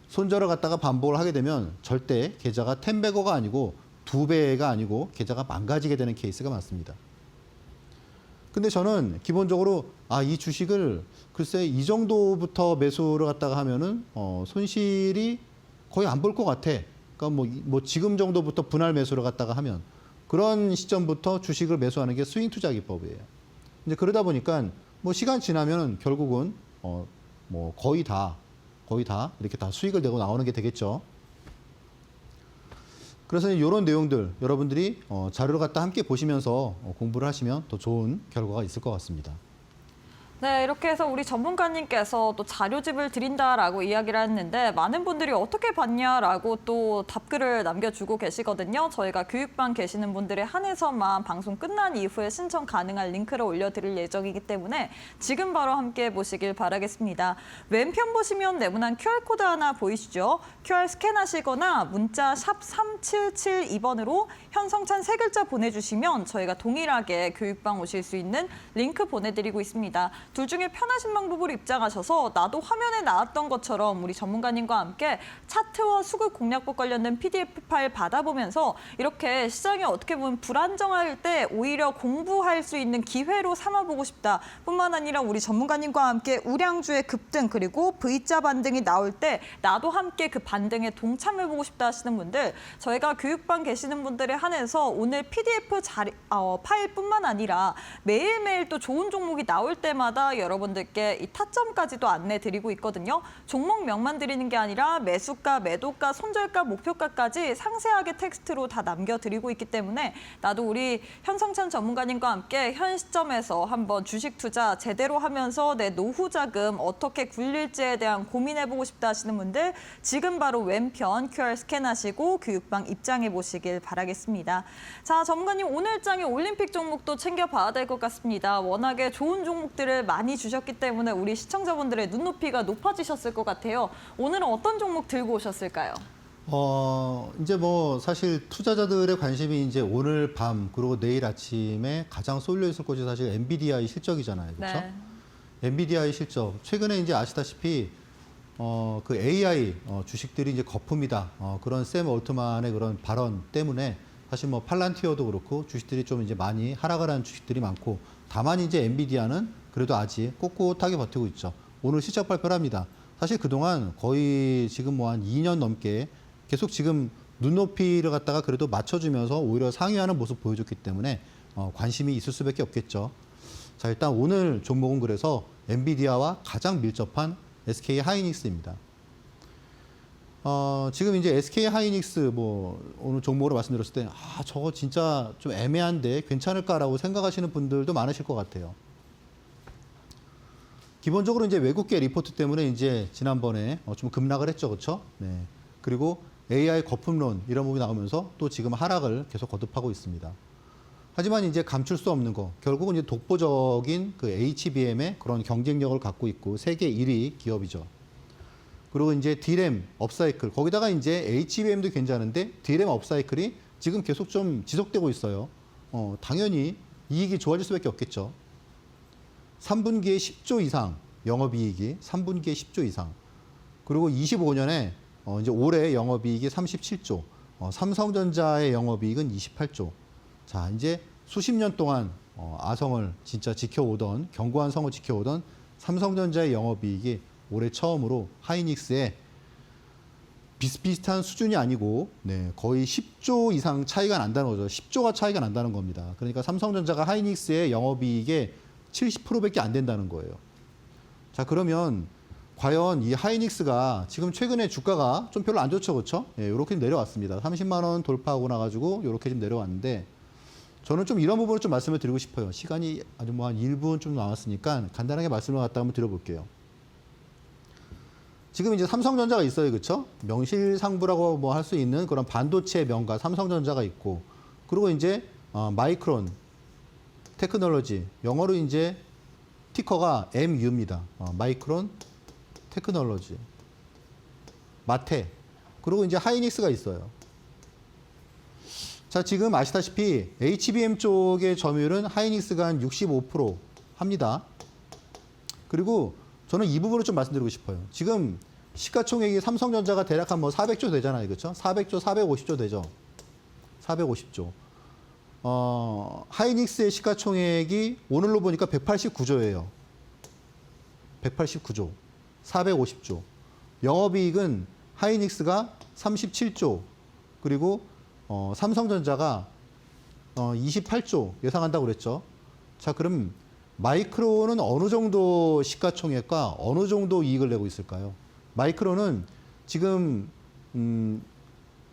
손절을 갖다가 반복을 하게 되면 절대 계좌가 10배거가 아니고 2배가 아니고 계좌가 망가지게 되는 케이스가 많습니다. 근데 저는 기본적으로 이 주식을 글쎄 이 정도부터 매수를 갖다가 하면은 손실이 거의 안 볼 것 같아. 그러니까 뭐 지금 정도부터 분할 매수를 갖다가 하면 그런 시점부터 주식을 매수하는 게 스윙 투자 기법이에요. 이제 그러다 보니까 뭐 시간 지나면 결국은 뭐 거의 다 이렇게 다 수익을 내고 나오는 게 되겠죠. 그래서 이런 내용들 여러분들이 자료를 갖다 함께 보시면서 공부를 하시면 더 좋은 결과가 있을 것 같습니다. 네, 이렇게 해서 우리 전문가님께서 또 자료집을 드린다라고 이야기를 했는데 많은 분들이 어떻게 봤냐라고 또 답글을 남겨주고 계시거든요. 저희가 교육반 계시는 분들에 한해서만 방송 끝난 이후에 신청 가능한 링크를 올려드릴 예정이기 때문에 지금 바로 함께 보시길 바라겠습니다. 왼편 보시면 네모난 QR코드 하나 보이시죠? QR 스캔하시거나 문자 샵 3772번으로 현성찬 세 글자 보내주시면 저희가 동일하게 교육방 오실 수 있는 링크 보내드리고 있습니다. 둘 중에 편하신 방법으로 입장하셔서 나도 화면에 나왔던 것처럼 우리 전문가님과 함께 차트와 수급 공략법 관련된 PDF 파일 받아보면서 이렇게 시장이 어떻게 보면 불안정할 때 오히려 공부할 수 있는 기회로 삼아보고 싶다. 뿐만 아니라 우리 전문가님과 함께 우량주의 급등 그리고 V자 반등이 나올 때 나도 함께 그 반등에 동참해보고 싶다 하시는 분들 저희가 교육반 계시는 분들에 한해서 오늘 PDF 파일뿐만 아니라 매일매일 또 좋은 종목이 나올 때마다 여러분들께 이 타점까지도 안내드리고 있거든요. 종목명만 드리는 게 아니라 매수가, 매도가, 손절가, 목표가까지 상세하게 텍스트로 다 남겨드리고 있기 때문에 나도 우리 현성찬 전문가님과 함께 현 시점에서 한번 주식 투자 제대로 하면서 내 노후 자금 어떻게 굴릴지에 대한 고민해보고 싶다 하시는 분들 지금 바로 왼편 QR 스캔하시고 교육방 입장해 보시길 바라겠습니다. 자, 전문가님 오늘 장에 올림픽 종목도 챙겨봐야 될 것 같습니다. 워낙에 좋은 종목들을 많이 주셨기 때문에 우리 시청자분들의 눈높이가 높아지셨을 것 같아요. 오늘은 어떤 종목 들고 오셨을까요? 이제 뭐 사실 투자자들의 관심이 이제 오늘 밤 그리고 내일 아침에 가장 쏠려 있을 것이 사실 엔비디아의 실적이잖아요. 그렇죠? 네. 엔비디아의 실적. 최근에 이제 아시다시피 그 AI 주식들이 이제 거품이다. 그런 샘 올트만의 그런 발언 때문에 사실 뭐 팔란티어도 그렇고 주식들이 좀 이제 많이 하락을 한 주식들이 많고 다만 이제 엔비디아는 그래도 아직 꼿꼿하게 버티고 있죠. 오늘 실적 발표를 합니다. 사실 그동안 거의 지금 뭐 한 2년 넘게 계속 지금 눈높이를 갖다가 그래도 맞춰주면서 오히려 상회하는 모습 보여줬기 때문에 관심이 있을 수밖에 없겠죠. 자, 일단 오늘 종목은 그래서 엔비디아와 가장 밀접한 SK 하이닉스입니다. 지금 이제 SK 하이닉스 뭐 오늘 종목으로 말씀드렸을 때 저거 진짜 좀 애매한데 괜찮을까라고 생각하시는 분들도 많으실 것 같아요. 기본적으로 이제 외국계 리포트 때문에 이제 지난번에 좀 급락을 했죠, 그렇죠? 네. 그리고 AI 거품론 이런 부분이 나오면서 또 지금 하락을 계속 거듭하고 있습니다. 하지만 이제 감출 수 없는 거, 결국은 이제 독보적인 그 HBM의 그런 경쟁력을 갖고 있고 세계 1위 기업이죠. 그리고 이제 D램 업사이클, 거기다가 이제 HBM도 괜찮은데 D램 업사이클이 지금 계속 좀 지속되고 있어요. 당연히 이익이 좋아질 수밖에 없겠죠. 3분기에 10조 이상 영업이익이 3분기에 10조 이상. 그리고 25년에 이제 올해 영업이익이 37조, 삼성전자의 영업이익은 28조. 자, 이제 수십 년 동안 아성을 진짜 지켜오던 견고한 성을 지켜오던 삼성전자의 영업이익이 올해 처음으로 하이닉스의 비슷비슷한 수준이 아니고 거의 10조 이상 차이가 난다는 거죠. 10조가 차이가 난다는 겁니다. 그러니까 삼성전자가 하이닉스의 영업이익의 70%밖에 안 된다는 거예요. 자, 그러면 과연 이 하이닉스가 지금 최근에 주가가 좀 별로 안 좋죠, 그렇죠? 예, 이렇게 내려왔습니다. 30만 원 돌파하고 나가지고 이렇게 좀 내려왔는데 저는 좀 이런 부분을 좀 말씀을 드리고 싶어요. 시간이 아주 뭐 한 1분 좀 남았으니까 간단하게 말씀을 갖다 한번 드려볼게요. 지금 이제 삼성전자가 있어요, 그렇죠? 명실상부라고 뭐 할 수 있는 그런 반도체 명가 삼성전자가 있고, 그리고 이제 마이크론 테크놀로지, 영어로 이제 티커가 MU입니다. 마이크론 테크놀로지, 마테, 그리고 이제 하이닉스가 있어요. 자, 지금 아시다시피 HBM 쪽의 점유율은 하이닉스가 한 65% 합니다. 그리고 저는 이 부분을 좀 말씀드리고 싶어요. 지금 시가총액이 삼성전자가 대략 한 뭐 400조 되잖아요. 그렇죠? 400조, 450조 되죠. 450조. 하이닉스의 시가총액이 오늘로 보니까 189조예요. 189조. 450조. 영업이익은 하이닉스가 37조. 그리고 삼성전자가 28조 예상한다고 그랬죠. 자, 그럼 마이크론은 어느 정도 시가총액과 어느 정도 이익을 내고 있을까요? 마이크론은 지금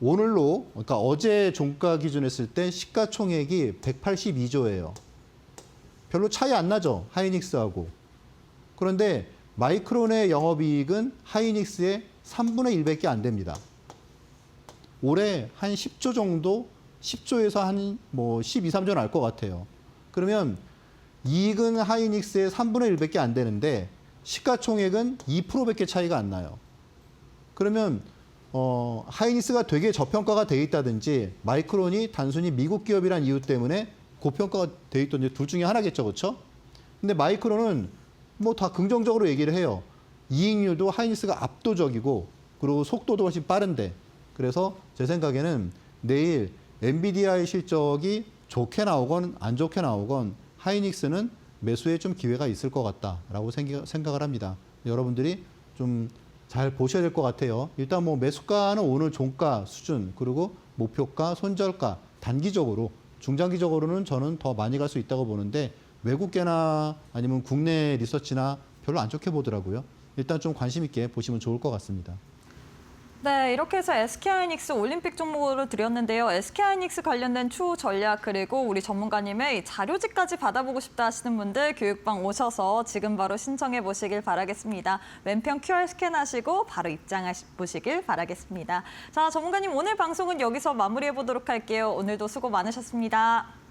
오늘로, 그러니까 어제 종가 기준 했을 때 시가총액이 182조예요. 별로 차이 안 나죠, 하이닉스하고. 그런데 마이크론의 영업이익은 하이닉스의 3분의 1밖에 안 됩니다. 올해 한 10조 정도, 10조에서 한 뭐 12, 13조 날 것 같아요. 그러면 이익은 하이닉스의 3분의 1밖에 안 되는데 시가총액은 2%밖에 차이가 안 나요. 그러면 하이닉스가 되게 저평가가 돼 있다든지 마이크론이 단순히 미국 기업이란 이유 때문에 고평가가 돼 있던지 둘 중에 하나겠죠, 그렇죠? 근데 마이크론은 뭐 다 긍정적으로 얘기를 해요. 이익률도 하이닉스가 압도적이고 그리고 속도도 훨씬 빠른데, 그래서 제 생각에는 내일 엔비디아의 실적이 좋게 나오건 안 좋게 나오건 하이닉스는 매수에 좀 기회가 있을 것 같다라고 생각을 합니다. 여러분들이 좀 잘 보셔야 될 것 같아요. 일단 뭐 매수가는 오늘 종가 수준, 그리고 목표가, 손절가, 단기적으로, 중장기적으로는 저는 더 많이 갈 수 있다고 보는데 외국계나 아니면 국내 리서치나 별로 안 좋게 보더라고요. 일단 좀 관심 있게 보시면 좋을 것 같습니다. 네, 이렇게 해서 SK하이닉스 올림픽 종목으로 드렸는데요. SK하이닉스 관련된 추후 전략 그리고 우리 전문가님의 자료집까지 받아보고 싶다 하시는 분들 교육방 오셔서 지금 바로 신청해 보시길 바라겠습니다. 왼편 QR 스캔하시고 바로 입장해 보시길 바라겠습니다. 자, 전문가님 오늘 방송은 여기서 마무리해 보도록 할게요. 오늘도 수고 많으셨습니다.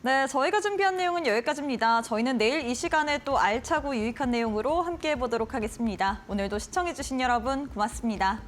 네, 저희가 준비한 내용은 여기까지입니다. 저희는 내일 이 시간에 또 알차고 유익한 내용으로 함께해 보도록 하겠습니다. 오늘도 시청해주신 여러분 고맙습니다.